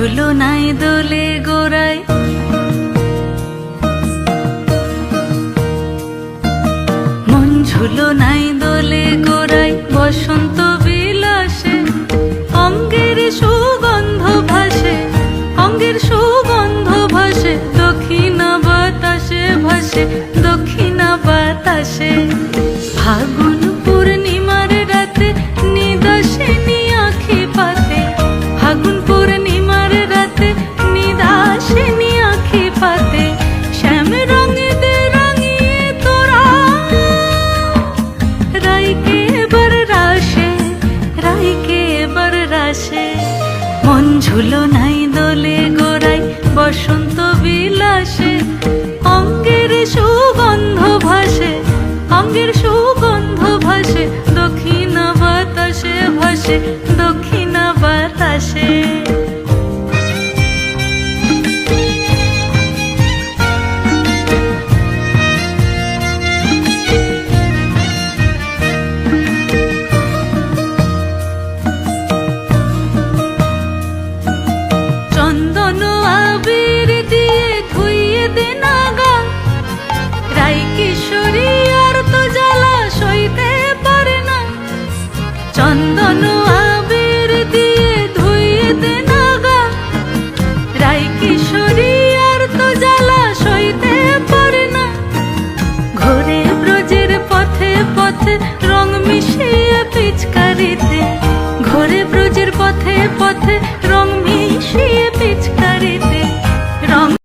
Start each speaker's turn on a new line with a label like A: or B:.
A: ঝুলো নাই দোলে গোড়ায়, মন ঝুলো নাই দোলে গোড়ায়, বসন্ত বিলাসে অঙ্গের সুগন্ধ ভাসে, অঙ্গের সুগন্ধ ভাসে, দক্ষিণা বাতাসে ভাসে, দক্ষিণা বাতাসে। ফাগুন পূর্ণিমার রাতে নিদাসিনী আঁখি পাতে, ফাগুন পূর্ণিমার রাতে নিদাসিনী আঁখি পাতে, শ্যাম রঙে দে রাঙিয়ে তোরা রাইকে এবার রাশে, রাইকে এবার রাশে। মন ঝুলো নাই দোলে গোড়ায়, বসন্ত বিলাসে অঙ্গের সুগন্ধ ভাসে, অঙ্গের সুগন্ধ ভাসে, দক্ষিণা বাতাসে ভাসে, দক্ষিণা বাতাসে। চন্দন আবির দিয়ে ধুইয়ে দে নাগা, রাই কিশোরী আর তো জ্বালা সইতে পারে না। চন্দন আবির দিয়ে ধুইয়ে দে নাগা, রাই কিশোরী আর তো জ্বালা সইতে পারে না। ঘোরে ব্রজের পথে পথে রং মিশিয়ে পিচকারিতে, ঘোরে ব্রজের পথে পথে রং মিশিয়ে